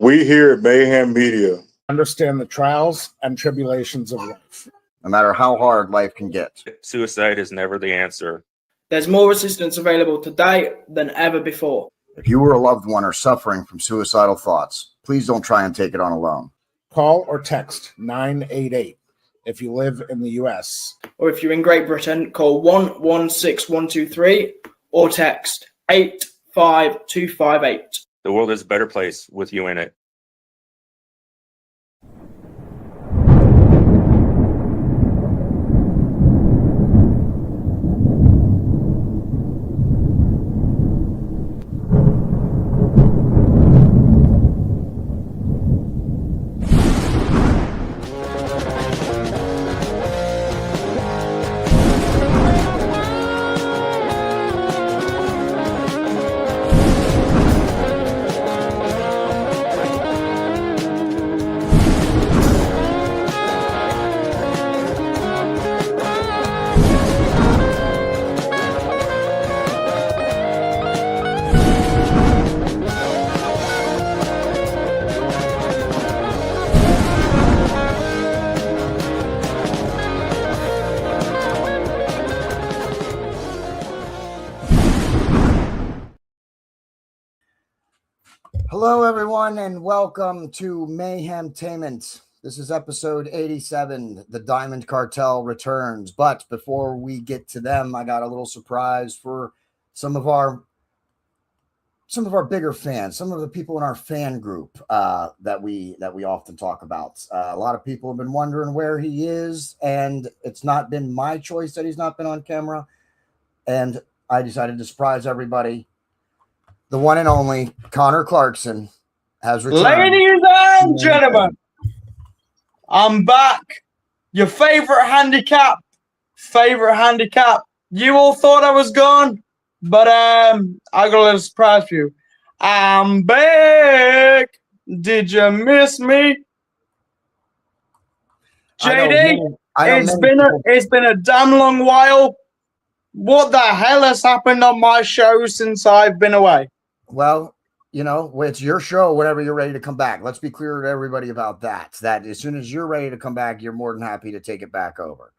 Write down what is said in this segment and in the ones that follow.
We here at Mayhem Media understand the trials and tribulations of life. No matter how hard life can get. Suicide is never the answer. There's more assistance available today than ever before. If you or a loved one are suffering from suicidal thoughts, please don't try and take it on alone. Call or text 988 if you live in the U.S. Or if you're in Great Britain, call 116123 or text 85258. The world is a better place with you in it. Hello, everyone, and welcome to Mayhemtainment. This is episode 87. The Diamond Cartel returns. But before we get to them, I got a little surprise for some of our bigger fans, some of the people in our fan group that we often talk about. A lot of people have been wondering where he is, and it's not been my choice that he's not been on camera. And I decided to surprise everybody. The one and only Connor Clarkson has returned. Ladies and gentlemen, I'm back. Your favorite handicap. You all thought I was gone, but I got a little surprise for you. I'm back. Did you miss me? JD, it's been a damn long while. What the hell has happened on my show since I've been away? Well, you know, it's your show whenever you're ready to come back. Let's be clear to everybody about that. That as soon as you're ready to come back, you're more than happy to take it back over.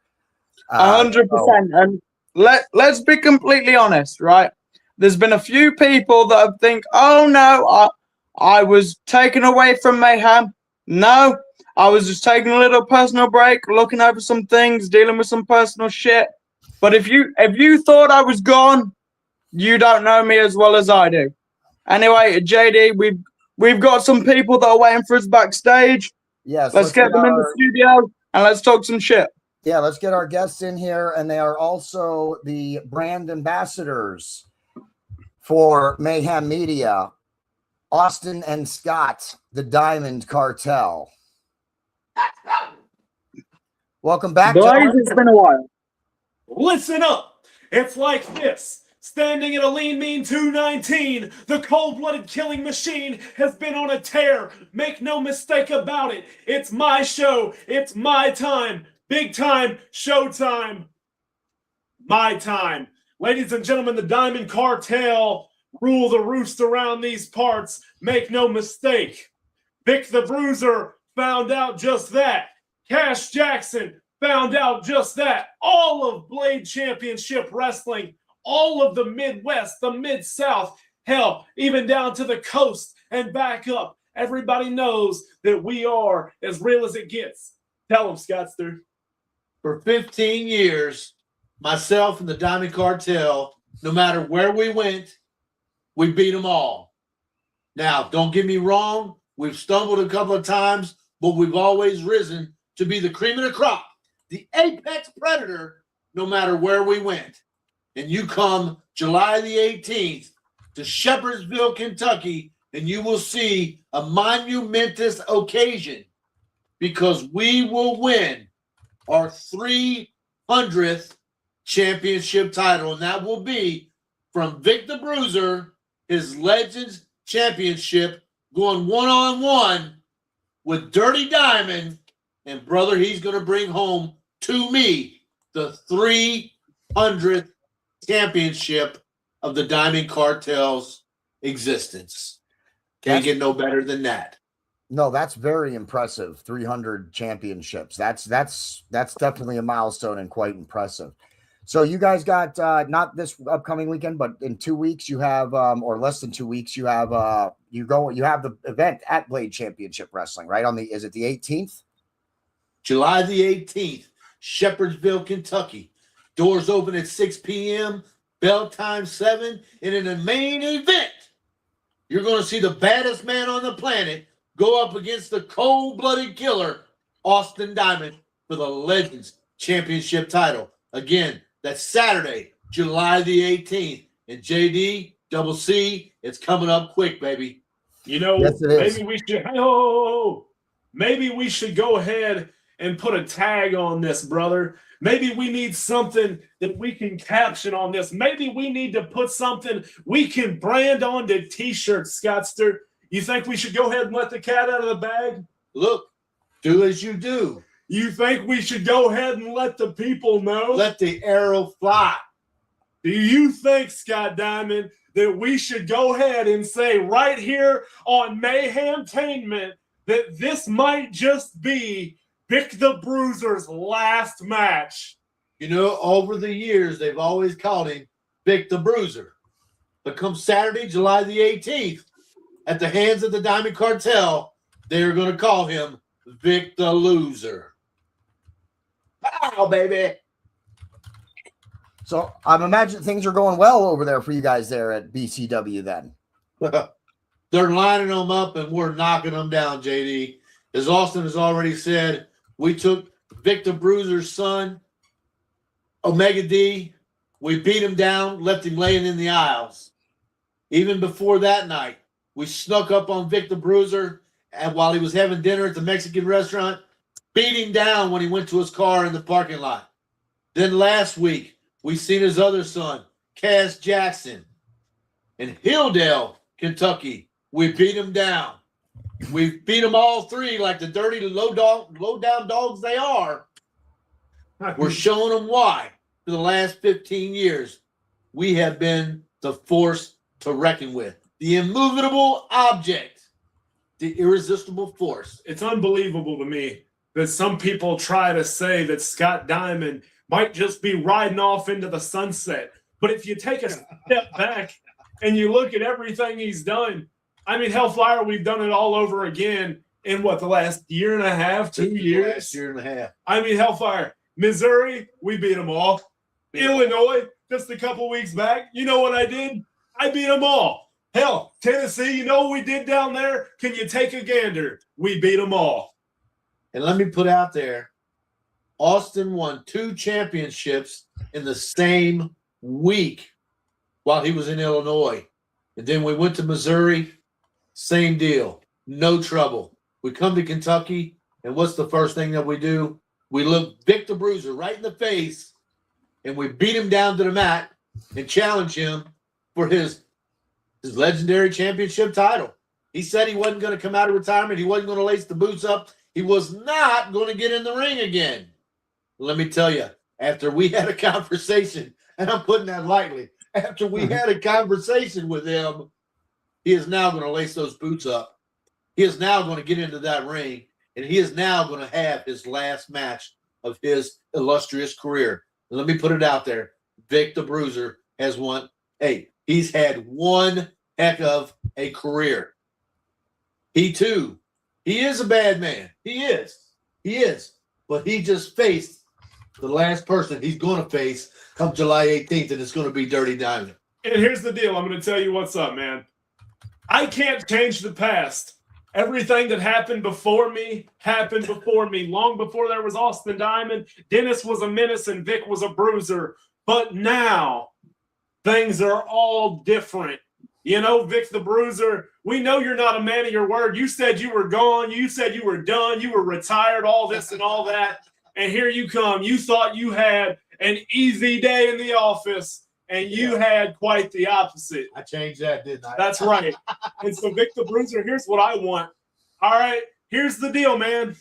100%. And let's be completely honest, right? There's been a few people that have think, oh no, I was taken away from Mayhem. No, I was just taking a little personal break, looking over some things, dealing with some personal shit. But if you thought I was gone, you don't know me as well as I do. Anyway, JD, we've got some people that are waiting for us backstage. Yes, let's get them in the studio and let's talk some shit. Yeah, let's get our guests in here, and they are also the brand ambassadors for Mayhem Media, Austin and Scott, the Diamond Cartel. Welcome back, boys. It's been a while. Listen up. It's like this. Standing at a lean, mean 219, the cold-blooded killing machine has been on a tear. Make no mistake about it. It's my show. It's my time. Big time. Show time. My time. Ladies and gentlemen, the Diamond Cartel rule the roost around these parts. Make no mistake. Vic the Bruiser found out just that. Cash Jackson found out just that. All of Blade Championship Wrestling, all of the Midwest, the Mid-South, hell, even down to the coast and back up. Everybody knows that we are as real as it gets. Tell them, Scottster. For 15 years, myself and the Diamond Cartel, no matter where we went, we beat them all. Now, don't get me wrong. We've stumbled a couple of times, but we've always risen to be the cream of the crop, the apex predator, no matter where we went. And you come July the 18th to Shepherdsville, Kentucky, and you will see a monumentous occasion because we will win our 300th championship title, and that will be from Vic the Bruiser, his Legends Championship, going one-on-one with Dirty Diamond, and brother, he's going to bring home to me the 300th championship of the Diamond Cartel's existence. Can't get no better than that. No, that's very impressive. 300 championships. That's definitely a milestone and quite impressive. So you guys got not this upcoming weekend, but in 2 weeks you have, or less than 2 weeks, you have you have the event at Blade Championship Wrestling, right? Is it the 18th? July the 18th, Shepherdsville, Kentucky. Doors open at 6 p.m., bell time 7, and in the main event, you're going to see the baddest man on the planet go up against the cold-blooded killer, Austin Diamond, for the Legends Championship title. Again, that's Saturday, July the 18th. And JD, Double C, it's coming up quick, baby. You know, Yes, it is. maybe we should go ahead and put a tag on this, brother. Maybe we need something that we can caption on this. Maybe we need to put something we can brand onto T-shirts, Scottster. You think we should go ahead and let the cat out of the bag? Look, do as you do. You think we should go ahead and let the people know? Let the arrow fly. Do you think, Scott Diamond, that we should go ahead and say right here on Mayhemtainment that this might just be Vic the Bruiser's last match? You know, over the years, they've always called him Vic the Bruiser. But come Saturday, July the 18th, at the hands of the Diamond Cartel, they're going to call him Vic the Loser. Pow, baby. So I'm imagining things are going well over there for you guys there at BCW then. They're lining them up and we're knocking them down, JD. As Austin has already said, we took Vic the Bruiser's son, Omega D. We beat him down, left him laying in the aisles. Even before that night, we snuck up on Vic the Bruiser, and while he was having dinner at the Mexican restaurant, beat him down when he went to his car in the parking lot. Then last week, we seen his other son, Cass Jackson, in Hilldale, Kentucky. We beat him down. We beat them all three like the dirty, low-down dogs they are. We're showing them why. For the last 15 years, we have been the force to reckon with. The immovable object. The irresistible force. It's unbelievable to me that some people try to say that Scott Diamond might just be riding off into the sunset. But if you take a step back and you look at everything he's done, I mean, Hellfire, we've done it all over again in what, the last year and a half, 2 years? Last year and a half. I mean, Hellfire, Missouri, we beat them all. Illinois, just a couple weeks back, you know what I did? I beat them all. Hell, Tennessee, you know what we did down there? Can you take a gander? We beat them all. And let me put out there, Austin won 2 championships in the same week while he was in Illinois. And then we went to Missouri, same deal, no trouble. We come to Kentucky, and what's the first thing that we do? We look Vic the Bruiser right in the face, and we beat him down to the mat and challenge him for his legendary championship title. He said he wasn't going to come out of retirement. He wasn't going to lace the boots up. He was not going to get in the ring again. Let me tell you, after we had a conversation, and I'm putting that lightly, after we had a conversation with him, he is now going to lace those boots up. He is now going to get into that ring, and he is now going to have his last match of his illustrious career. And let me put it out there. Vic the Bruiser has won. Hey, he's had one heck of a career. He, too, he is a bad man. He is. He is. But he just faced the last person he's going to face come July 18th, and it's going to be Dirty Diamond. And here's the deal. I'm going to tell you what's up, man. I can't change the past. Everything that happened before me happened before me. Long before there was Austin Diamond, Dennis was a menace and Vic was a bruiser. But now, things are all different. You know, Vic the Bruiser, we know you're not a man of your word. You said you were gone. You said you were done. You were retired, all this and all that. And here you come. You thought you had an easy day in the office, and you had quite the opposite. I changed that, didn't I? That's right. And so, Vic the Bruiser, here's what I want. All right, here's the deal, man.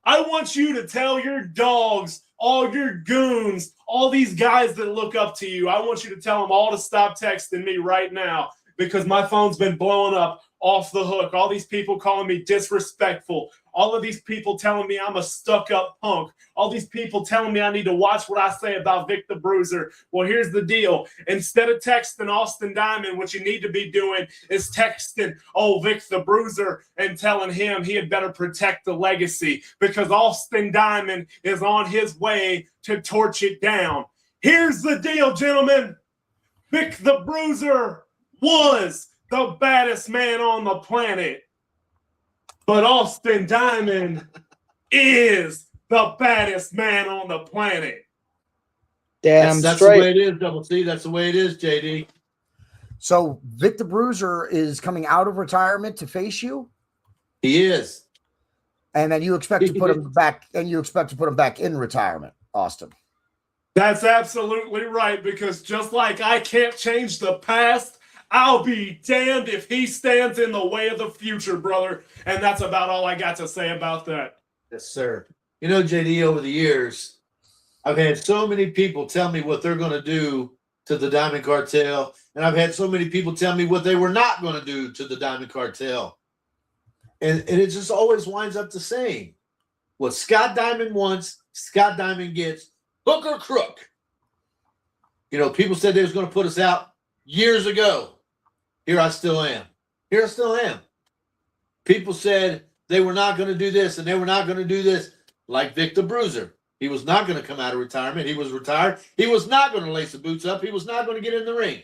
I want you to tell your dogs, all your goons, all these guys that look up to you, I want you to tell them all to stop texting me right now, because my phone's been blowing up off the hook. All these people calling me disrespectful. All of these people telling me I'm a stuck-up punk. All these people telling me I need to watch what I say about Vic the Bruiser. Well, here's the deal. Instead of texting Austin Diamond, what you need to be doing is texting Vic the Bruiser and telling him he had better protect the legacy, because Austin Diamond is on his way to torch it down. Here's the deal, gentlemen. Vic the Bruiser was the baddest man on the planet. But Austin Diamond is the baddest man on the planet. Damn That's the straight. way it is, Double C. That's the way it is, JD. So Vic the Bruiser is coming out of retirement to face you, He is. and then you expect to put him back, and you expect to put him back in retirement, Austin. That's absolutely right, because just like I can't change the past, I'll be damned if he stands in the way of the future, brother. And that's about all I got to say about that. Yes, sir. You know, JD, over the years, I've had so many people tell me what they're going to do to the Diamond Cartel, and I've had so many people tell me what they were not going to do to the Diamond Cartel. And it just always winds up the same. What Scott Diamond wants, Scott Diamond gets, hook or crook. You know, people said they was going to put us out years ago. Here I still am. Here I still am. People said they were not going to do this and they were not going to do this, like Vic the Bruiser. He was not going to come out of retirement. He was retired. He was not going to lace the boots up. He was not going to get in the ring.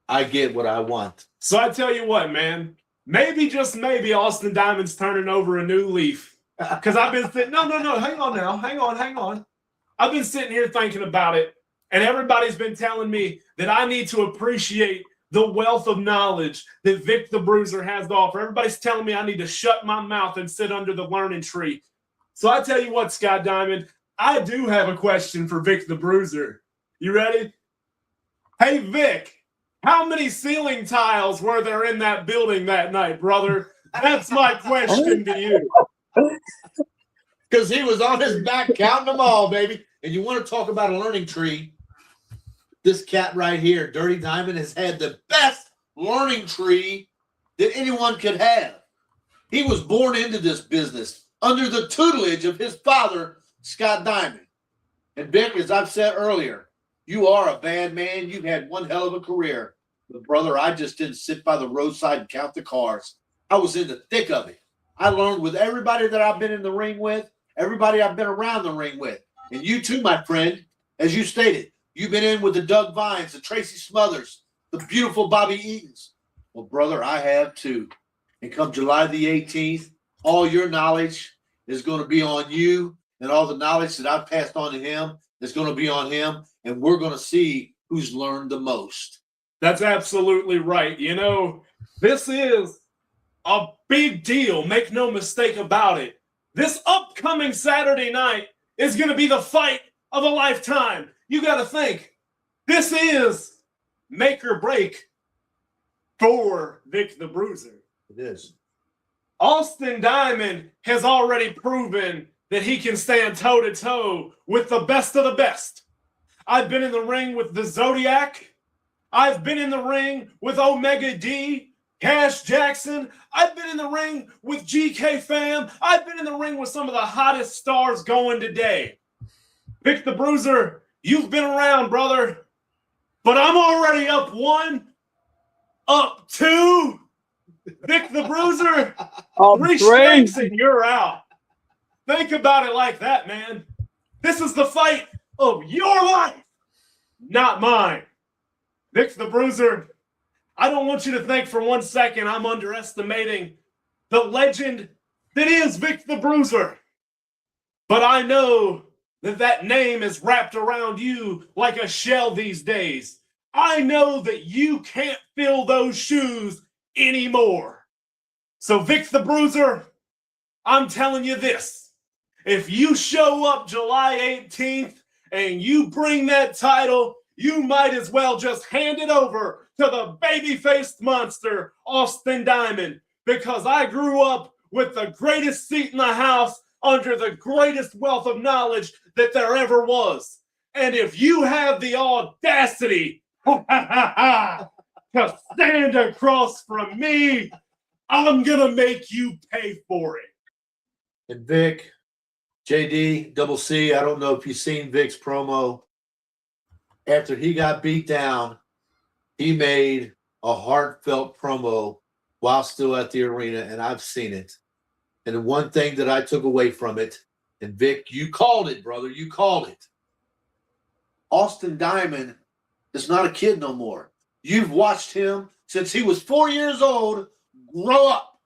I get what I want. So I tell you what, man, maybe, just maybe, Austin Diamond's turning over a new leaf. Because I've been sitting, no, hang on now. Hang on. I've been sitting here thinking about it, and everybody's been telling me that I need to appreciate the wealth of knowledge that Vic the Bruiser has to offer. Everybody's telling me I need to shut my mouth and sit under the learning tree. So I tell you what, Scott Diamond, I do have a question for Vic the Bruiser. You ready? Hey, Vic, how many ceiling tiles were there in that building that night, brother? That's my question to you. Because he was on his back counting them all, baby. And you want to talk about a learning tree? This cat right here, Dirty Diamond, has had the best learning tree that anyone could have. He was born into this business under the tutelage of his father, Scott Diamond. And Vic, as I've said earlier, you are a bad man. You've had one hell of a career. But brother, I just didn't sit by the roadside and count the cars. I was in the thick of it. I learned with everybody that I've been in the ring with, everybody I've been around the ring with. And you too, my friend, as you stated, you've been in with the Doug Vines, the Tracy Smothers, the beautiful Bobby Eatons. Well, brother, I have too. And come July the 18th, all your knowledge is going to be on you, and all the knowledge that I've passed on to him is going to be on him, and we're going to see who's learned the most. That's absolutely right. You know, this is a big deal. Make no mistake about it. This upcoming Saturday night is going to be the fight of a lifetime. You got to think, this is make or break for Vic the Bruiser. It is. Austin Diamond has already proven that he can stand toe-to-toe with the best of the best. I've been in the ring with the Zodiac. I've been in the ring with Omega D, Cash Jackson. I've been in the ring with GK Fam. I've been in the ring with some of the hottest stars going today. Vic the Bruiser, you've been around, brother. But I'm already up 1, up 2. Vic the Bruiser, 3 strikes and you're out. Think about it like that, man. This is the fight of your life, not mine. Vic the Bruiser, I don't want you to think for 1 second I'm underestimating the legend that is Vic the Bruiser. But I know that that name is wrapped around you like a shell these days. I know that you can't fill those shoes anymore. So Vic the Bruiser, I'm telling you this. If you show up July 18th and you bring that title, you might as well just hand it over to the baby-faced monster, Austin Diamond, because I grew up with the greatest seat in the house under the greatest wealth of knowledge that there ever was. And if you have the audacity to stand across from me, I'm gonna make you pay for it. And Vic, JD, Double C, I don't know if you've seen Vic's promo. After he got beat down, he made a heartfelt promo while still at the arena, and I've seen it. And the one thing that I took away from it, and Vic, you called it, brother, you called it. Austin Diamond is not a kid no more. You've watched him since he was 4 years old grow up.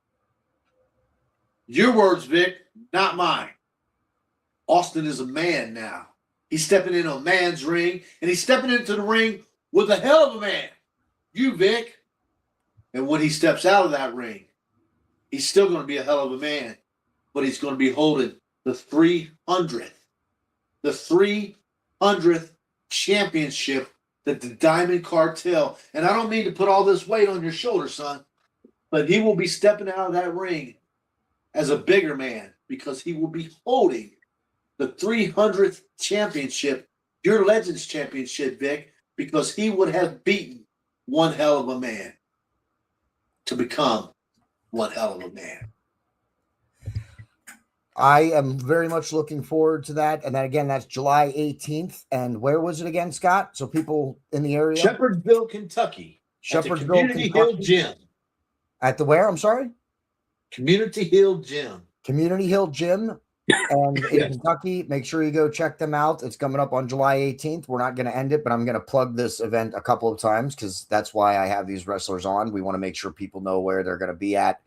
Your words, Vic, not mine. Austin is a man now. He's stepping into a man's ring, and he's stepping into the ring with a hell of a man. You, Vic. And when he steps out of that ring, he's still going to be a hell of a man, but he's going to be holding the 300th championship that the Diamond Cartel, and I don't mean to put all this weight on your shoulders, son, but he will be stepping out of that ring as a bigger man because he will be holding the 300th championship, your Legends Championship, Vic, because he would have beaten one hell of a man to become one hell of a man. I am very much looking forward to that. And then again, that's July 18th. And where was it again, Scott? So people in the area? Shepherdsville, Kentucky. Shepherdsville, at the Community Kentucky. Hill Gym. At the where? I'm sorry? Community Hill Gym. Community Hill Gym. And in Kentucky, make sure you go check them out. It's coming up on July 18th. We're not going to end it, but I'm going to plug this event a couple of times because that's why I have these wrestlers on. We want to make sure people know where they're going to be at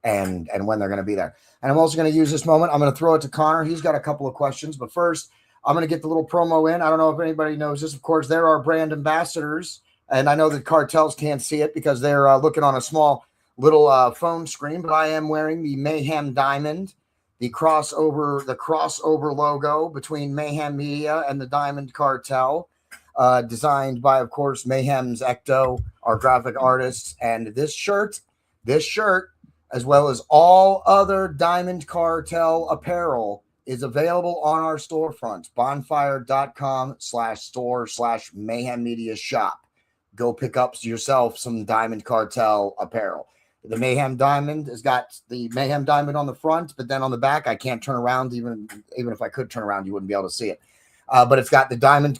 and when they're going to be there. And I'm also going to use this moment. I'm going to throw it to Connor. He's got a couple of questions, but first I'm going to get the little promo in. I don't know if anybody knows this. Of course, there are brand ambassadors, and I know that Cartels can't see it because they're looking on a small little phone screen, but I am wearing the Mayhem Diamond, the crossover logo between Mayhem Media and the Diamond Cartel, designed by, of course, Mayhem's Ecto, our graphic artists. And this shirt, as well as all other Diamond Cartel apparel, is available on our storefront, bonfire.com/store/Mayhem Media shop. Go pick up yourself some Diamond Cartel apparel. The Mayhem Diamond has got the Mayhem Diamond on the front, but then on the back, I can't turn around. Even if I could turn around, you wouldn't be able to see it. But it's got the Diamond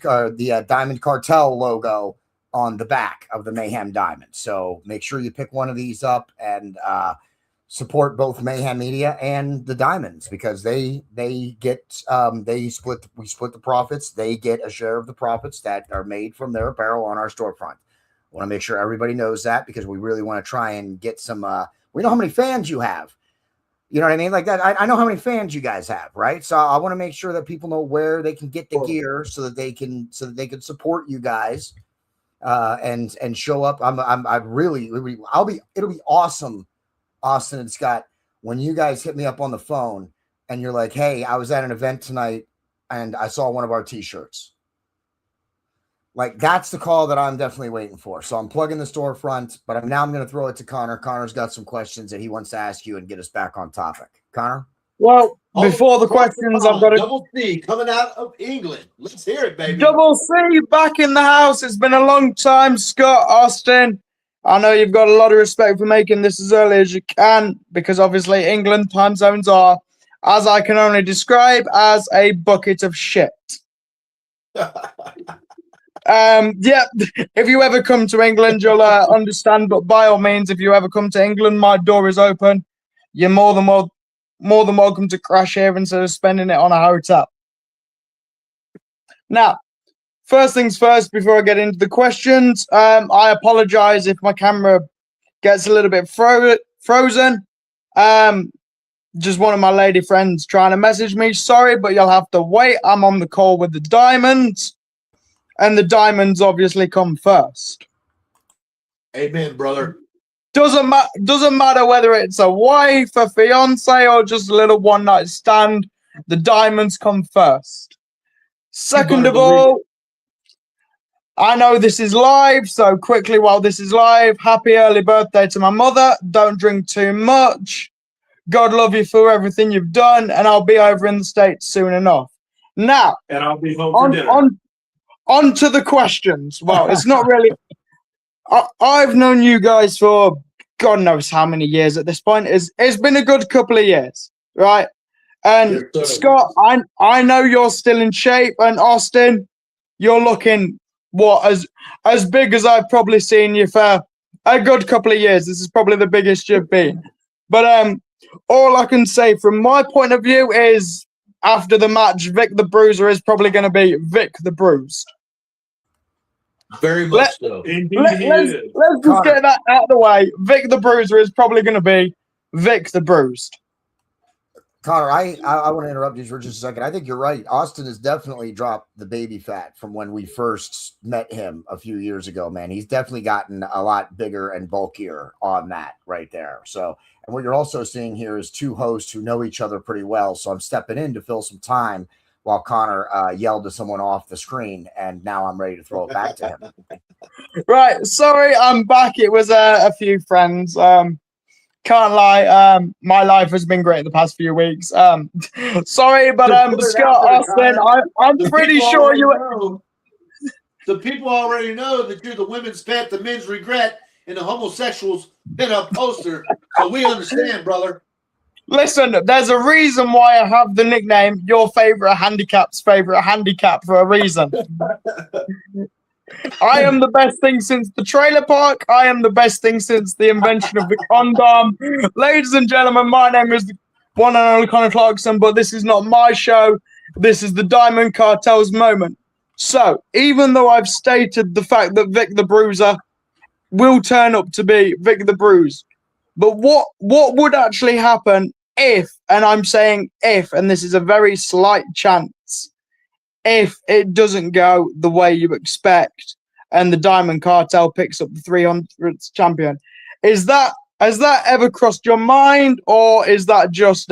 Cartel logo on the back of the Mayhem Diamond. So make sure you pick one of these up and support both Mayhem Media and the Diamonds because we split the profits. They get a share of the profits that are made from their apparel on our storefront. I want to make sure everybody knows that because we really want to try and get some. We know how many fans you have. You know what I mean? Like that. I know how many fans you guys have, right? So I want to make sure that people know where they can get the gear so that they can support you guys and show up. It'll be awesome, Austin and Scott, when you guys hit me up on the phone and you're like, hey, I was at an event tonight and I saw one of our t-shirts. Like, that's the call that I'm definitely waiting for. So I'm plugging the storefront, but I'm going to throw it to Connor. Connor's got some questions that he wants to ask you and get us back on topic. Connor? Well, before the questions, I've got to... Double C coming out of England. Let's hear it, baby. Double C back in the house. It's been a long time, Scott, Austin. I know you've got a lot of respect for making this as early as you can because obviously England time zones are, as I can only describe, as a bucket of shit. If you ever come to England, you'll understand. But by all means, if you ever come to England, my door is open. You're more than welcome to crash here instead of spending it on a hotel. Now, first things first, before I get into the questions, I apologize if my camera gets a little bit frozen. Just one of my lady friends trying to message me. Sorry, but you'll have to wait. I'm on the call with the Diamonds. And the Diamonds obviously come first. Amen, brother. Doesn't matter whether it's a wife, a fiance, or just a little one-night stand. The Diamonds come first. Second of all, I know this is live, so quickly while this is live, happy early birthday to my mother. Don't drink too much. God love you for everything you've done, and I'll be over in the States soon enough. Now, and I'll be home for dinner. On to the questions. Well, it's not really I've known you guys for God knows how many years at this point. It's been a good couple of years, right? And Yes, sir. Scott, I know you're still in shape, and Austin, you're looking as big as I've probably seen you for a good couple of years. This is probably the biggest you've been. But all I can say from my point of view is after the match, Vic the Bruiser is probably going to be Vic the Bruised. Very much so. Indeed, Let's he is. just get that out of the way. Vic the Bruiser is probably going to be Vic the Bruised. Connor, I want to interrupt you for just a second. I think you're right. Austin has definitely dropped the baby fat from when we first met him a few years ago, man. He's definitely gotten a lot bigger and bulkier on that right there. So, and what you're also seeing here is two hosts who know each other pretty well. So I'm stepping in to fill some time while Connor yelled to someone off the screen, and now I'm ready to throw it back to him. Right, sorry, I'm back. It was a few friends. Can't lie, my life has been great the past few weeks. Sorry, but Scott, Austin, I'm pretty sure you. The people already know that you're the women's pet, the men's regret, and the homosexuals pin-up poster. So we understand, brother. Listen, there's a reason why I have the nickname "Your Favorite Handicap's Favorite Handicap" for a reason. I am the best thing since the trailer park. I am the best thing since the invention of the condom. Ladies and gentlemen, my name is the one and only Connor Clarkson, but this is not my show. This is the Diamond Cartel's moment. So, even though I've stated the fact that Vic the Bruiser will turn up to be Vic the Bruise, but what would actually happen if, and I'm saying if, and this is a very slight chance, if it doesn't go the way you expect and the Diamond Cartel picks up the 300th champion? Has that ever crossed your mind, or is that just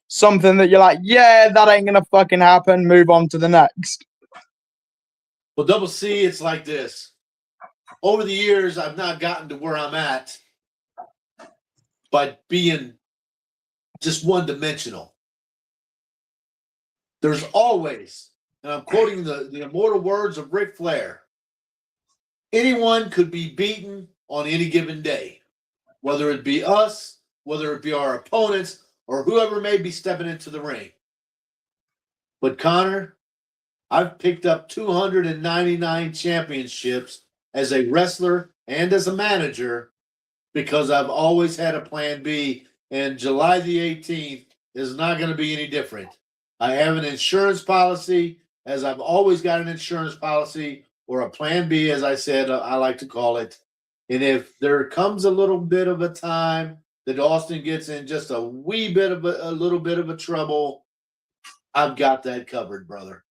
something that you're like, yeah, that ain't gonna fucking happen, move on to the next? Well, Double C, it's like this. Over the years, I've not gotten to where I'm at by being just one-dimensional. There's always, and I'm quoting the immortal words of Ric Flair, anyone could be beaten on any given day, whether it be us, whether it be our opponents, or whoever may be stepping into the ring. But Connor, I've picked up 299 championships as a wrestler and as a manager because I've always had a plan B, and July the 18th is not going to be any different. I have an insurance policy, as I've always got an insurance policy, or a plan B, as I said, I like to call it. And if there comes a little bit of a time that Austin gets in just a wee bit of a little bit of a trouble, I've got that covered, brother.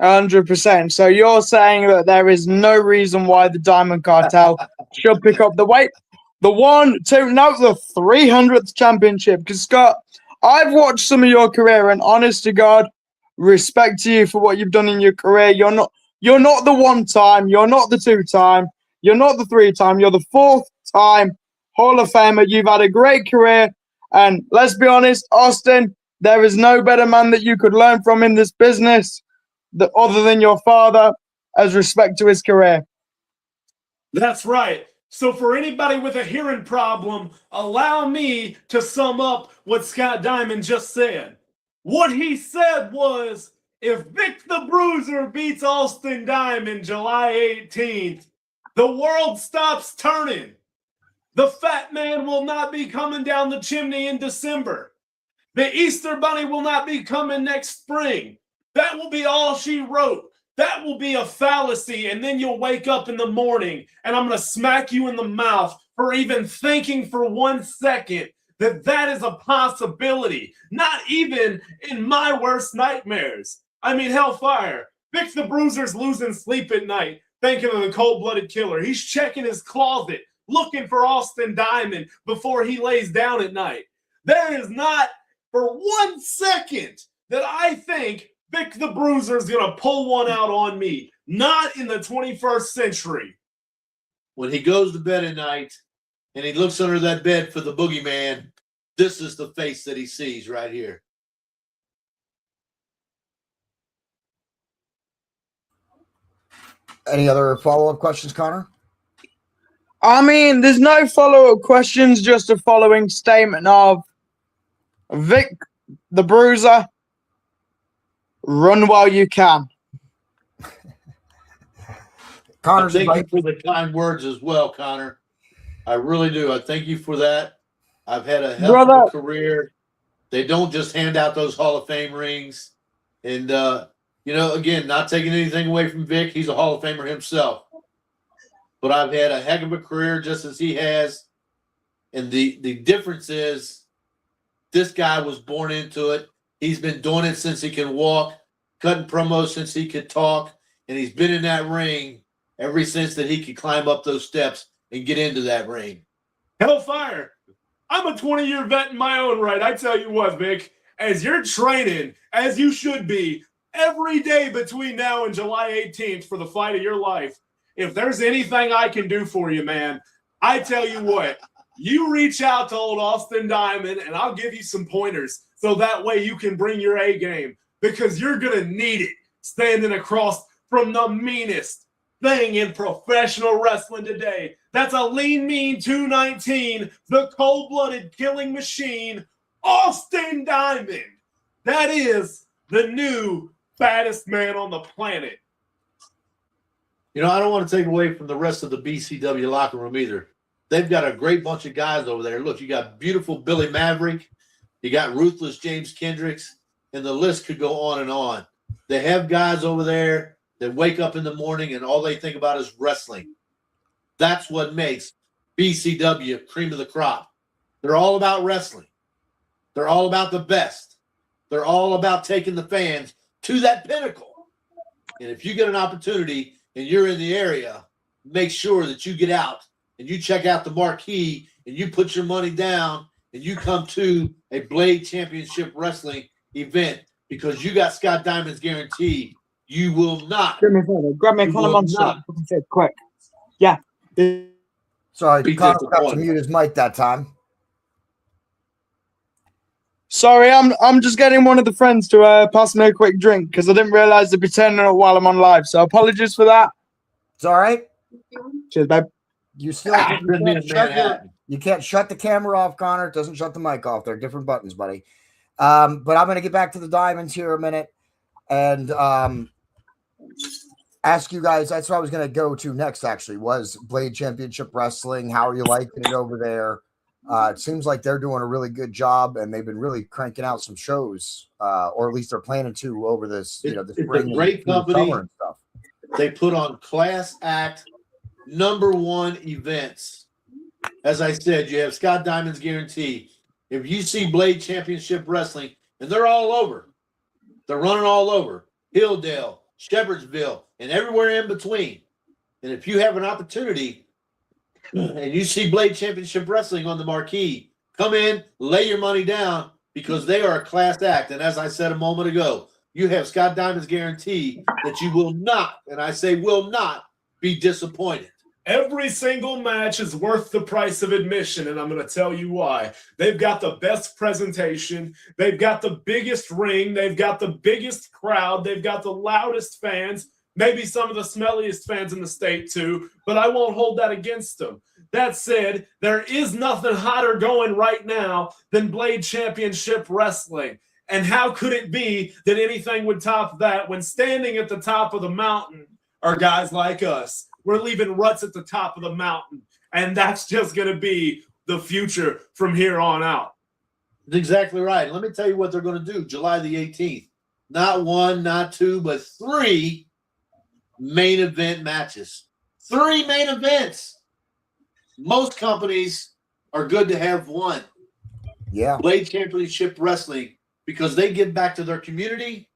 100%. So you're saying that there is no reason why the Diamond Cartel should pick up the 300th championship? Because Scott, I've watched some of your career, and honest to God, respect to you for what you've done in your career. You're not the one time, you're not the 2 time, you're not the 3 time, you're the 4th time Hall of Famer. You've had a great career, and let's be honest, Austin, there is no better man that you could learn from in this business other than your father, as respect to his career. That's right. So for anybody with a hearing problem, allow me to sum up what Scott Diamond just said. What he said was, if Vic the Bruiser beats Austin Diamond July 18th, the world stops turning. The fat man will not be coming down the chimney in December. The Easter Bunny will not be coming next spring. That will be all she wrote. That will be a fallacy, and then you'll wake up in the morning, and I'm going to smack you in the mouth for even thinking for 1 second that that is a possibility. Not even in my worst nightmares. I mean, hellfire. Vic the Bruiser's losing sleep at night, thinking of the cold-blooded killer. He's checking his closet, looking for Austin Diamond before he lays down at night. There is not for 1 second that I think Vic the Bruiser is going to pull one out on me. Not in the 21st century. When he goes to bed at night and he looks under that bed for the boogeyman, this is the face that he sees right here. Any other follow-up questions, Connor? I mean, there's no follow-up questions, just a following statement of Vic the Bruiser, run while you can. I Connor's thank you right. for the kind words as well, Connor. I really do. I thank you for that. I've had a hell of a career. They don't just hand out those Hall of Fame rings. And, again, not taking anything away from Vic. He's a Hall of Famer himself. But I've had a heck of a career just as he has. And the difference is this guy was born into it. He's been doing it since he can walk, cutting promos since he could talk. And he's been in that ring ever since that he could climb up those steps and get into that ring. Hellfire. I'm a 20-year vet in my own right. I tell you what, Vic, as you're training, as you should be, every day between now and July 18th for the fight of your life, if there's anything I can do for you, man, I tell you what, you reach out to old Austin Diamond and I'll give you some pointers so that way you can bring your A game because you're going to need it standing across from the meanest thing in professional wrestling today. That's a lean, mean 219, the cold-blooded killing machine, Austin Diamond. That is the new baddest man on the planet. I don't want to take away from the rest of the BCW locker room either. They've got a great bunch of guys over there. Look, you got beautiful Billy Maverick. You got ruthless James Kendricks, and the list could go on and on. They have guys over there that wake up in the morning and all they think about is wrestling. That's what makes BCW cream of the crop. They're all about wrestling. They're all about the best. They're all about taking the fans to that pinnacle. And if you get an opportunity and you're in the area, make sure that you get out and you check out the marquee and you put your money down and you come to a Blade Championship Wrestling event because you got Scott Diamond's guarantee. You will not. Grab me a Conor Monster. Quick. Yeah. Sorry, Connor forgot to mute his mic that time. Sorry, I'm just getting one of the friends to pass me a quick drink because I didn't realize they'd be turning it while I'm on live. So apologies for that. It's all right. Cheers, babe. You still you can't shut the camera off, Connor. It doesn't shut the mic off. They're different buttons, buddy. But I'm going to get back to the Diamonds here a minute and ask you guys. That's what I was going to go to next, actually, was Blade Championship Wrestling. How are you liking it over there? It seems like they're doing a really good job, and they've been really cranking out some shows, or at least they're planning to over this, the spring. It's a great company. And stuff. They put on class act #1 events. As I said, you have Scott Diamond's guarantee. If you see Blade Championship Wrestling, and they're all over, they're running all over Hilldale, Shepherdsville, and everywhere in between. And if you have an opportunity and you see Blade Championship Wrestling on the marquee, come in, lay your money down because they are a class act. And as I said a moment ago, you have Scott Diamond's guarantee that you will not, and I say will not, be disappointed. Every single match is worth the price of admission, and I'm going to tell you why. They've got the best presentation. They've got the biggest ring. They've got the biggest crowd. They've got the loudest fans, maybe some of the smelliest fans in the state too, but I won't hold that against them. That said, there is nothing hotter going right now than Blade Championship Wrestling. And how could it be that anything would top that when standing at the top of the mountain are guys like us? We're leaving ruts at the top of the mountain, and that's just going to be the future from here on out. That's exactly right. Let me tell you what they're going to do July the 18th. Not 1, not 2, but 3 main event matches. 3 main events. Most companies are good to have 1. Yeah. Blade Championship Wrestling, because they give back to their community,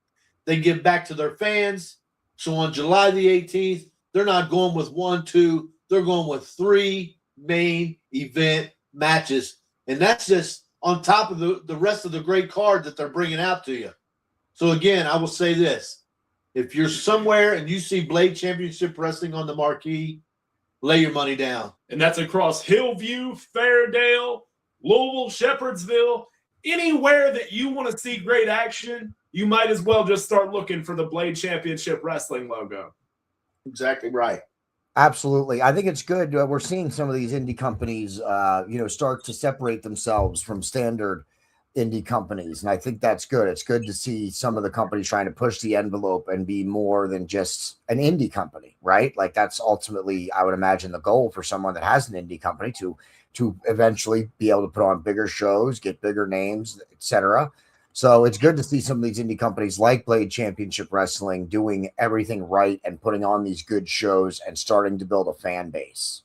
they give back to their fans. So on July the 18th, they're not going with 1, 2. They're going with 3 main event matches. And that's just on top of the rest of the great card that they're bringing out to you. So, again, I will say this. If you're somewhere and you see Blade Championship Wrestling on the marquee, lay your money down. And that's across Hillview, Fairdale, Louisville, Shepherdsville. Anywhere that you want to see great action, you might as well just start looking for the Blade Championship Wrestling logo. Exactly right. Absolutely. I think it's good. We're seeing some of these indie companies, start to separate themselves from standard indie companies. And I think that's good. It's good to see some of the companies trying to push the envelope and be more than just an indie company, right? Like that's ultimately, I would imagine, the goal for someone that has an indie company to eventually be able to put on bigger shows, get bigger names, etc. So it's good to see some of these indie companies like Blade Championship Wrestling doing everything right and putting on these good shows and starting to build a fan base.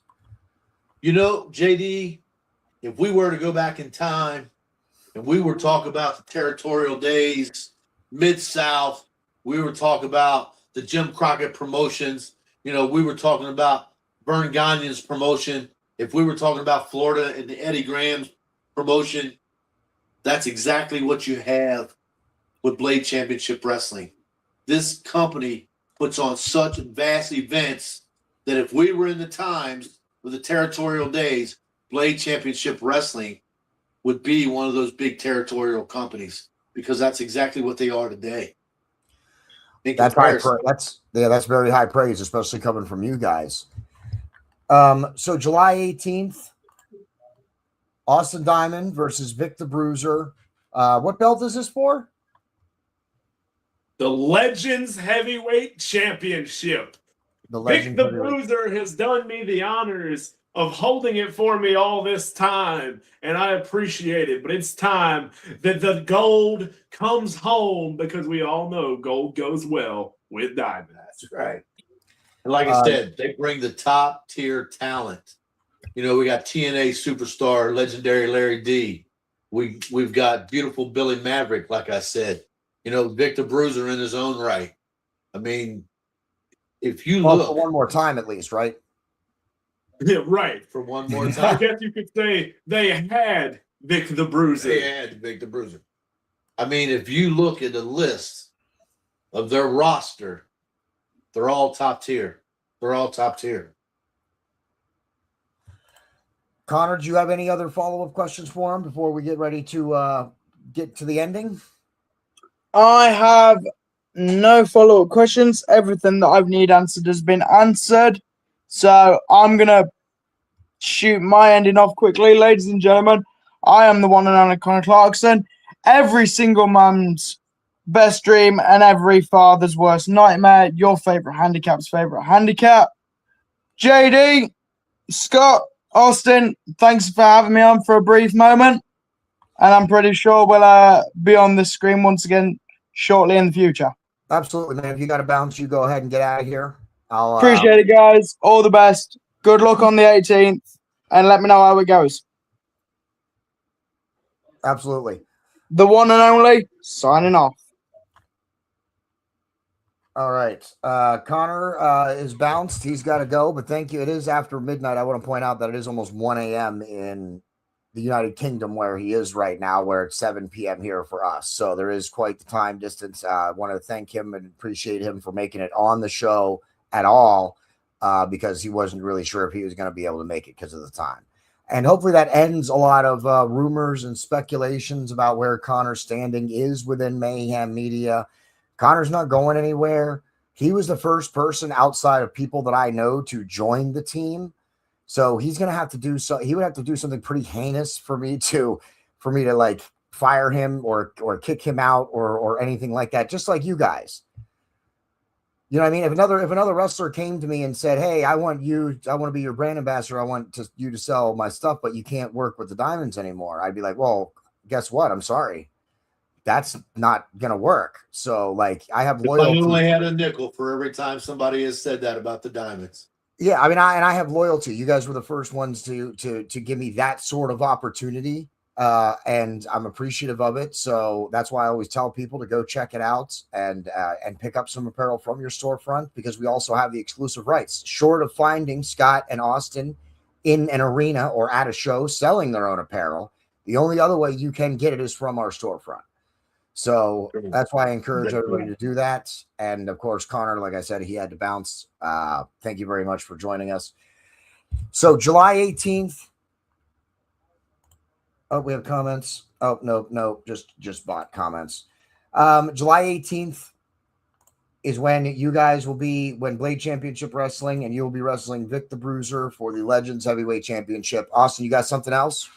You know, JD, if we were to go back in time and we were talking about the territorial days, Mid-South, we were talking about the Jim Crockett promotions, we were talking about Vern Gagne's promotion. If we were talking about Florida and the Eddie Graham's promotion, that's exactly what you have with Blade Championship Wrestling. This company puts on such vast events that if we were in the times with the territorial days, Blade Championship Wrestling would be one of those big territorial companies because that's exactly what they are today. That's that's very high praise, especially coming from you guys. So July 18th, Austin Diamond versus Vic the Bruiser. What belt is this for? The Legends Heavyweight Championship. Vic the Bruiser has done me the honors of holding it for me all this time, and I appreciate it. But it's time that the gold comes home because we all know gold goes well with diamond. That's right. And like I said, they bring the top tier talent. We got TNA superstar, legendary Larry D. We've got beautiful Billy Maverick, like I said. Vic the Bruiser in his own right. I mean, if you look for one more time at least, right? Yeah, right. For one more time. I guess you could say they had Vic the Bruiser. They had Vic the Bruiser. I mean, if you look at the list of their roster, they're all top tier. They're all top tier. Connor, do you have any other follow-up questions for him before we get ready to get to the ending? I have no follow-up questions. Everything that I've need answered has been answered. So I'm going to shoot my ending off quickly. Ladies and gentlemen, I am the one and only Connor Clarkson. Every single man's best dream and every father's worst nightmare. Your favorite handicap's favorite handicap. JD, Scott, Austin, thanks for having me on for a brief moment. And I'm pretty sure we'll be on the screen once again shortly in the future. Absolutely, man. If you got to bounce, you go ahead and get out of here. I'll appreciate it, guys. All the best. Good luck on the 18th, and let me know how it goes. Absolutely. The one and only signing off. All right. Connor is bounced. He's got to go, but thank you. It is after midnight. I want to point out that it is almost 1 a.m. in the United Kingdom where he is right now, where it's 7 p.m. here for us. So there is quite the time distance. I want to thank him and appreciate him for making it on the show at all, because he wasn't really sure if he was going to be able to make it because of the time. And hopefully that ends a lot of rumors and speculations about where Connor's standing is within Mayhem Media. Connor's not going anywhere. He was the first person outside of people that I know to join the team. So he's going to have to do so. He would have to do something pretty heinous for me to like fire him or kick him out or anything like that. Just like you guys, you know what I mean? If another wrestler came to me and said, "Hey, I want to be your brand ambassador. I want you to sell my stuff, but you can't work with the Diamonds anymore." I'd be like, "Well, guess what? I'm sorry. That's not going to work." So like I have loyalty. I only had a nickel for every time somebody has said that about the Diamonds. Yeah, I mean, I have loyalty. You guys were the first ones to give me that sort of opportunity, and I'm appreciative of it. So that's why I always tell people to go check it out and pick up some apparel from your storefront, because we also have the exclusive rights. Short of finding Scott and Austin in an arena or at a show selling their own apparel, the only other way you can get it is from our storefront. So that's why I encourage everybody to do that. And of course, Connor, like I said, he had to bounce. Thank you very much for joining us. So July 18th. Oh, we have comments. Oh, no, just bot comments. July 18th is when you guys will be when Blade Championship Wrestling, and you'll be wrestling Vic the Bruiser for the Legends Heavyweight Championship. Austin, you got something else?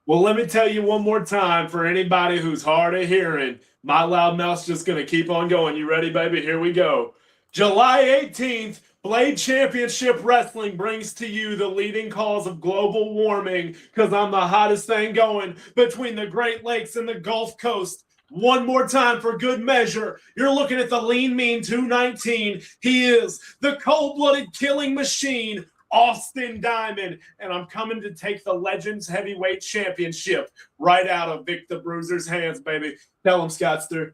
Well, let me tell you one more time for anybody who's hard of hearing. My loud mouth's just going to keep on going. You ready, baby? Here we go. July 18th, Blade Championship Wrestling brings to you the leading cause of global warming, because I'm the hottest thing going between the Great Lakes and the Gulf Coast. One more time for good measure. You're looking at the Lean Mean 219. He is the cold-blooded killing machine, Austin Diamond, and I'm coming to take the Legends Heavyweight Championship right out of Vic the Bruiser's hands, baby. Tell him, Scottster.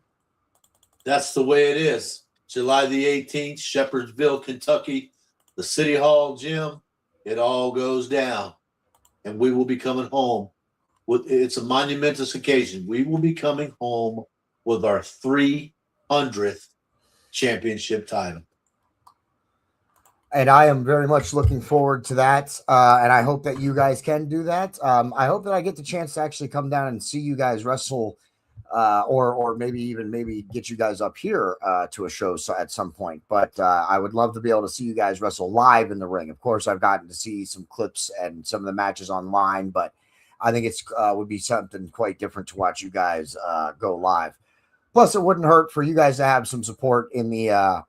That's the way it is. July the 18th, Shepherdsville, Kentucky, the City Hall gym. It all goes down, and we will be coming home. It's a monumentous occasion. We will be coming home with our 300th championship title. And I am very much looking forward to that. And I hope that you guys can do that. I hope that I get the chance to actually come down and see you guys wrestle, or maybe get you guys up here to a show at some point. But I would love to be able to see you guys wrestle live in the ring. Of course, I've gotten to see some clips and some of the matches online, but I think it's would be something quite different to watch you guys go live. Plus, it wouldn't hurt for you guys to have some support in the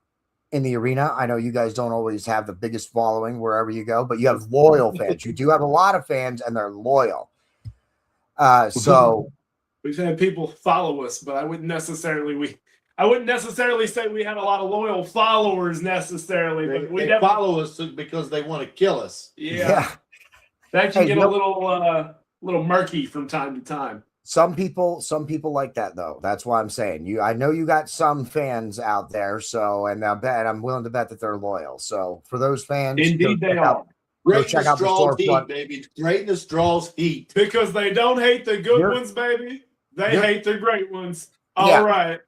arena. I know you guys don't always have the biggest following wherever you go, but you have loyal fans. You do have a lot of fans, and they're loyal. So we've had people follow us, but I wouldn't necessarily say we had a lot of loyal followers necessarily. But we They follow us because they want to kill us. Yeah. That can get a little murky from time to time. Some people like that though. That's why I'm saying I know you got some fans out there. So, and I'm willing to bet that they're loyal. So for those fans, indeed they are. Greatness draws heat, baby. Greatness draws heat. Because they don't hate the good ones, baby. They hate the great ones. All right.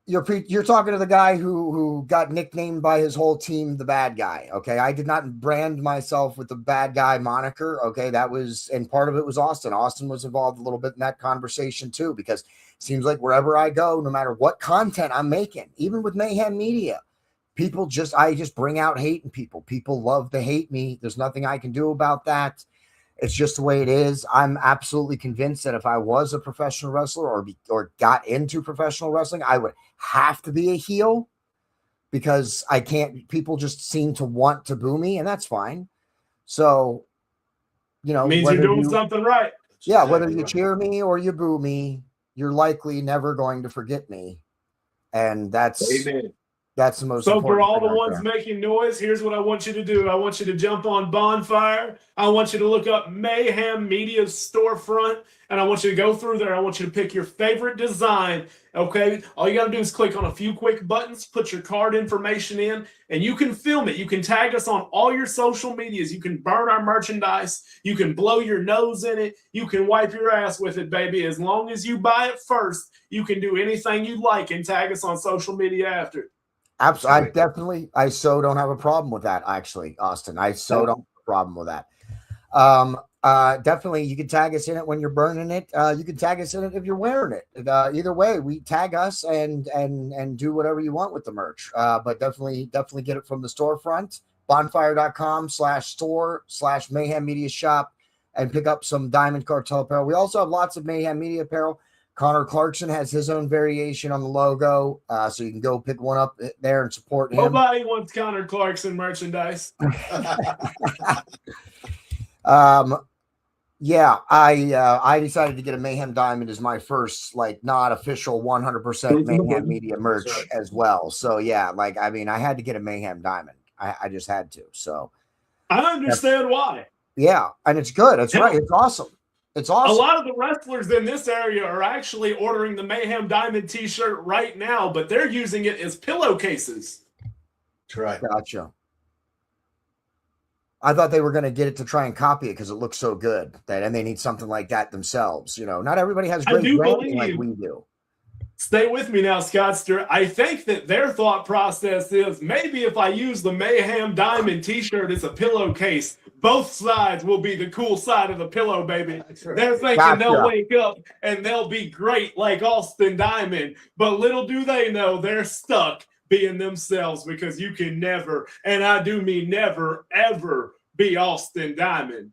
You're talking to the guy who got nicknamed by his whole team the bad guy. Okay, I did not brand myself with the bad guy moniker. Okay, that was, and part of it was Austin. Austin was involved a little bit in that conversation too, because it seems like wherever I go, no matter what content I'm making, even with Mayhem Media, I just bring out hate in people. People love to hate me. There's nothing I can do about that. It's just the way it is. I'm absolutely convinced that if I was a professional wrestler or got into professional wrestling, I would have to be a heel, because I can't. People just seem to want to boo me, and that's fine. So, it means you're doing something right. Yeah, whether you cheer me or you boo me, you're likely never going to forget me, and that's Amen. That's the most. So for all the thing ones making noise, here's what I want you to do. I want you to jump on Bonfire. I want you to look up Mayhem Media's storefront, and I want you to go through there. I want you to pick your favorite design. Okay, all you got to do is click on a few quick buttons, put your card information in, and you can film it. You can tag us on all your social medias. You can burn our merchandise. You can blow your nose in it. You can wipe your ass with it, baby. As long as you buy it first, you can do anything you like and tag us on social media after. Absolutely. I so don't have a problem with that, actually, Austin. I so don't have a problem with that. Definitely, you can tag us in it when you're burning it. You can tag us in it if you're wearing it. Either way, we tag us and do whatever you want with the merch. But definitely get it from the storefront, bonfire.com/store/Mayhem Media Shop, and pick up some Diamond Cartel apparel. We also have lots of Mayhem Media apparel. Connor Clarkson has his own variation on the logo, so you can go pick one up there and support him. Nobody wants Connor Clarkson merchandise. Yeah, I decided to get a Mayhem Diamond as my first, not official 100% Mayhem Media merch as well. So yeah, I had to get a Mayhem Diamond. I just had to. So I understand why. Yeah, and it's good. It's right. It's awesome. It's awesome. A lot of the wrestlers in this area are actually ordering the Mayhem Diamond t-shirt right now, but they're using it as pillowcases. That's right. Gotcha. I thought they were going to get it to try and copy it because it looks so good, and they need something like that themselves. Not everybody has great branding like we do. Stay with me now, Scottster. I think that their thought process is maybe if I use the Mayhem Diamond t-shirt as a pillowcase, both sides will be the cool side of the pillow, baby. Right. They're thinking they'll wake up and they'll be great like Austin Diamond. But little do they know they're stuck being themselves, because you can never, and I do mean never, ever be Austin Diamond.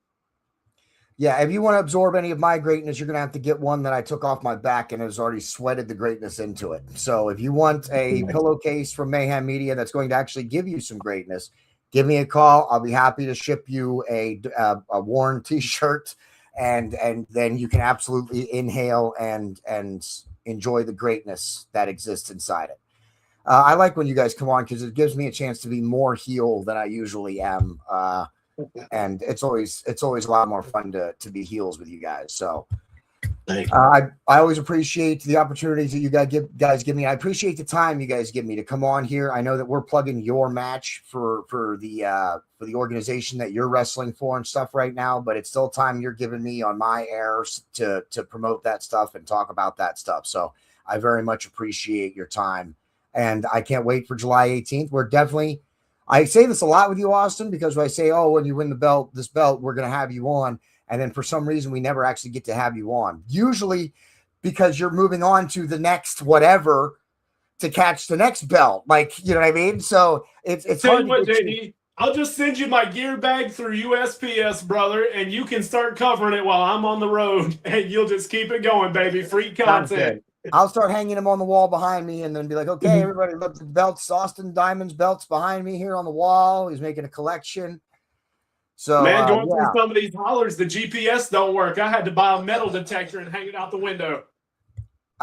Yeah, if you want to absorb any of my greatness, you're going to have to get one that I took off my back and has already sweated the greatness into it. So if you want a pillowcase from Mayhem Media that's going to actually give you some greatness, give me a call. I'll be happy to ship you a worn T-shirt, and then you can absolutely inhale and enjoy the greatness that exists inside it. I like when you guys come on because it gives me a chance to be more heel than I usually am. And it's always a lot more fun to be heels with you guys. So I always appreciate the opportunities that you guys give me. I appreciate the time you guys give me to come on here. I know that we're plugging your match for the organization that you're wrestling for and stuff right now, but it's still time you're giving me on my airs to promote that stuff and talk about that stuff. So I very much appreciate your time, and I can't wait for July 18th. We're definitely, I say this a lot with you, Austin, because I say, oh, when you win this belt, we're going to have you on. And then for some reason, we never actually get to have you on. Usually because you're moving on to the next whatever to catch the next belt. Like, you know what I mean? So it's Tell hard you what, to get JD, I'll just send you my gear bag through USPS, brother, and you can start covering it while I'm on the road, and you'll just keep it going, baby. Free content. I'll start hanging them on the wall behind me and then be like, okay, everybody, look, the belts, Austin Diamond's belts behind me here on the wall. He's making a collection. So, man, going through some of these hollers, the GPS don't work. I had to buy a metal detector and hang it out the window.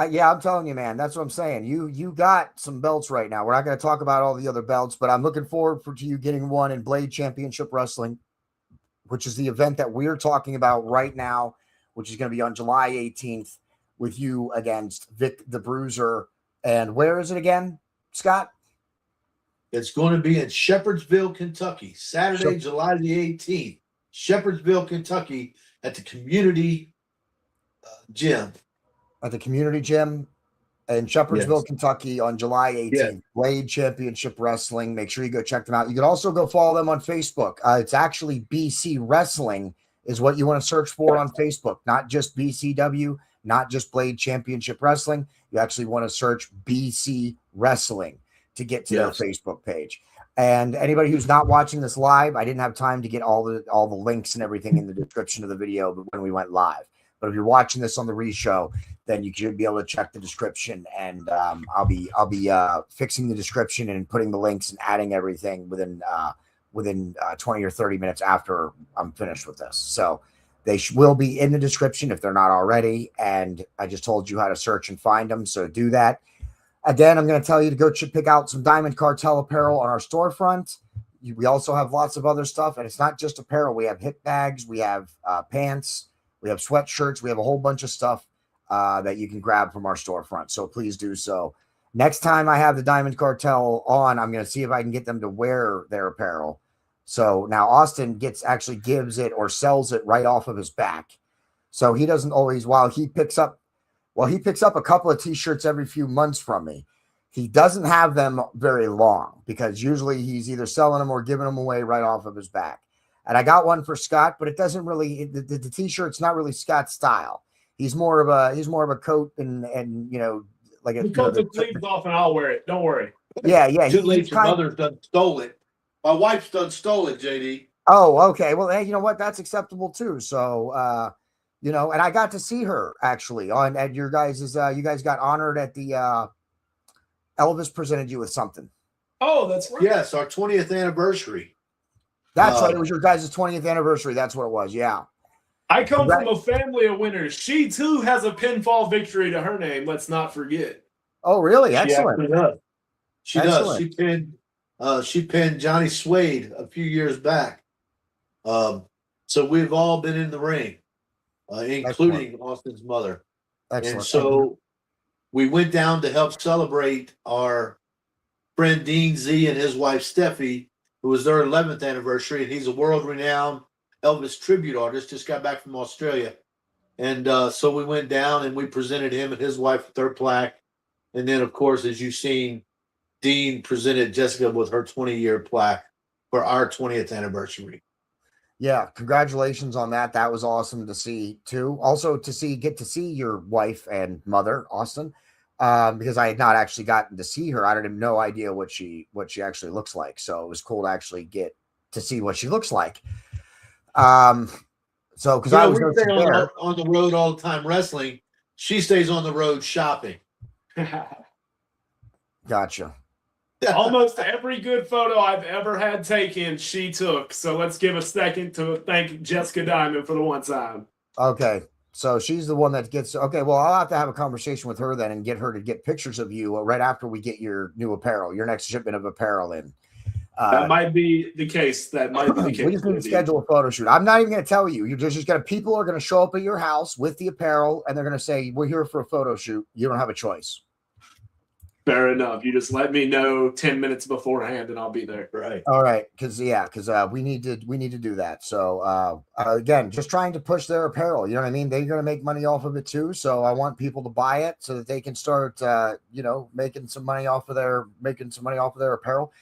Yeah, I'm telling you, man, that's what I'm saying. You got some belts right now. We're not going to talk about all the other belts, but I'm looking forward to you getting one in Blade Championship Wrestling, which is the event that we're talking about right now, which is going to be on July 18th with you against Vic the Bruiser. And where is it again, Scott? It's going to be in Shepherdsville, Kentucky, Saturday, July the 18th. Shepherdsville, Kentucky, at the community gym. At the community gym in Shepherdsville, Yes. Kentucky on July 18th. Yes. Blade Championship Wrestling. Make sure you go check them out. You can also go follow them on Facebook. It's actually BC Wrestling is what you want to search for on Facebook, not just BCW, not just Blade Championship Wrestling. You actually want to search BC Wrestling to get to their Facebook page. And anybody who's not watching this live, I didn't have time to get all the links and everything in the description of the video when we went live. But if you're watching this on the re-show, then you should be able to check the description, and I'll be fixing the description and putting the links and adding everything within 20 or 30 minutes after I'm finished with this. So they will be in the description if they're not already. And I just told you how to search and find them, so do that. Again, I'm going to tell you to go pick out some Diamond Cartel apparel on our storefront. We also have lots of other stuff, and it's not just apparel. We have hip bags, we have pants, we have sweatshirts, we have a whole bunch of stuff that you can grab from our storefront. So please do so. Next time I have the Diamond Cartel on, I'm going to see if I can get them to wear their apparel. So now Austin actually gives it or sells it right off of his back. So he doesn't always, while he picks up a couple of T-shirts every few months from me, he doesn't have them very long because usually he's either selling them or giving them away right off of his back. And I got one for Scott, but it doesn't really, the T-shirt's not really Scott's style. He's more of a coat and you know, like a. You cut the sleeves off and I'll wear it. Don't worry. Yeah. Too late. Your mother's done stole it. My wife's done stole it, JD. Oh, okay. Well, hey, you know what? That's acceptable too. So, you know, and I got to see her actually at your guys' you guys got honored at the Elvis presented you with something. Oh, that's right. Yes, our 20th anniversary. That's right. It was your guys' 20th anniversary. That's what it was. Yeah. I come from a family of winners. She too has a pinfall victory to her name. Let's not forget. Oh, really? Excellent. She does. She pinned Johnny Suede a few years back. So we've all been in the ring, including Austin's mother. Excellent. And so we went down to help celebrate our friend Dean Z and his wife Steffi, who was their 11th anniversary, and he's a world-renowned Elvis tribute artist, just got back from Australia. And so we went down and we presented him and his wife with their plaque. And then, of course, as you've seen, Dean presented Jessica with her 20-year plaque for our 20th anniversary. Yeah, congratulations on that. That was awesome to see too. Also get to see your wife and mother, Austin. because I had not actually gotten to see her. I had no idea what she actually looks like. So it was cool to actually get to see what she looks like. So because I was we stay on the road all the time wrestling. She stays on the road shopping. Gotcha. Almost every good photo I've ever had taken, she took. So let's give a second to thank Jessica Diamond for the one time. Okay. So she's the one that gets. Okay. Well, I'll have to have a conversation with her then and get her to get pictures of you right after we get your new apparel, your next shipment of apparel in. That might be the case. That might be the case. We just need to schedule a photo shoot. I'm not even going to tell you. You're just going to, people are going to show up at your house with the apparel and they're going to say, we're here for a photo shoot. You don't have a choice. Fair enough. You just let me know 10 minutes beforehand and I'll be there. Right. All right. Because we need to do that. So again, just trying to push their apparel. You know what I mean? They're going to make money off of it too. So I want people to buy it so that they can start, making some money off of their apparel.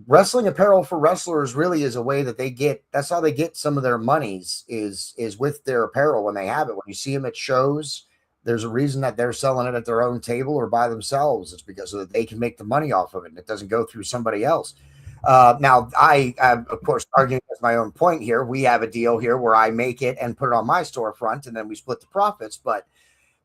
Wrestling apparel for wrestlers really is a way that that's how they get some of their monies is with their apparel when they have it. When you see them at shows, there's a reason that they're selling it at their own table or by themselves. It's because so that they can make the money off of it and it doesn't go through somebody else. Now I am, of course, arguing as my own point here. We have a deal here where I make it and put it on my storefront and then we split the profits, but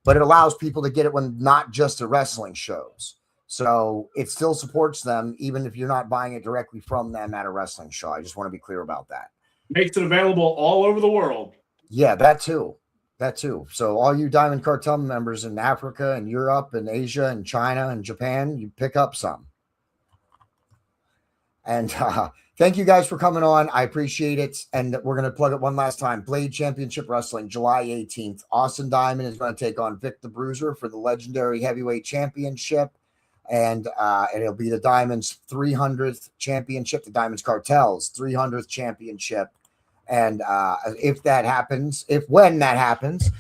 it allows people to get it when not just the wrestling shows. So it still supports them, even if you're not buying it directly from them at a wrestling show. I just want to be clear about that. Makes it available all over the world. Yeah, that too. So all you Diamond Cartel members in Africa and Europe and Asia and China and Japan, you pick up some. And thank you guys for coming on. I appreciate it. And we're going to plug it one last time. Blade Championship Wrestling, July 18th. Austin Diamond is going to take on Vic the Bruiser for the Legendary Heavyweight Championship. And it'll be the Diamonds 300th championship, the Diamonds Cartel's 300th championship. And when that happens,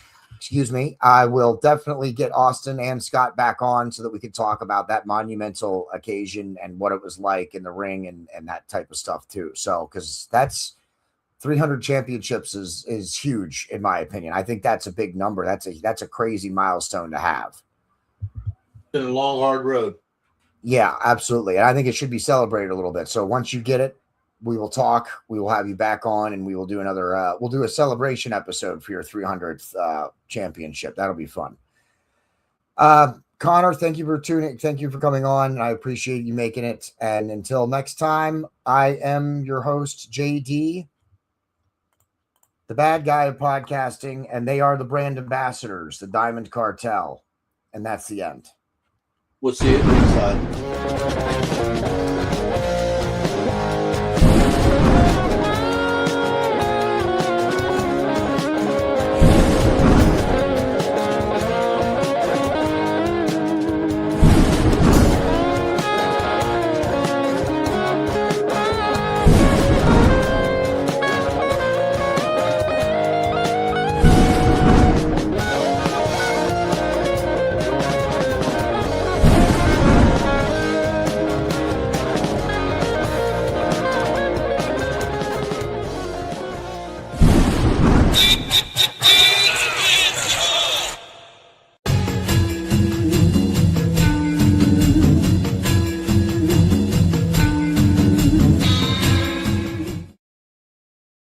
I will definitely get Austin and Scott back on so that we could talk about that monumental occasion and what it was like in the ring and that type of stuff too. So, because that's 300 championships is huge in my opinion. I think that's a big number. That's a crazy milestone to have. Been a long, hard road. Yeah, absolutely. And I think it should be celebrated a little bit. So once you get it, we will talk. We will have you back on and we will do another, we'll do a celebration episode for your 300th championship. That'll be fun. Connor, thank you for tuning. Thank you for coming on. I appreciate you making it. And until next time, I am your host, JD, the bad guy of podcasting, and they are the brand ambassadors, the Diamond Cartel. And that's the end. We'll see you at ringside.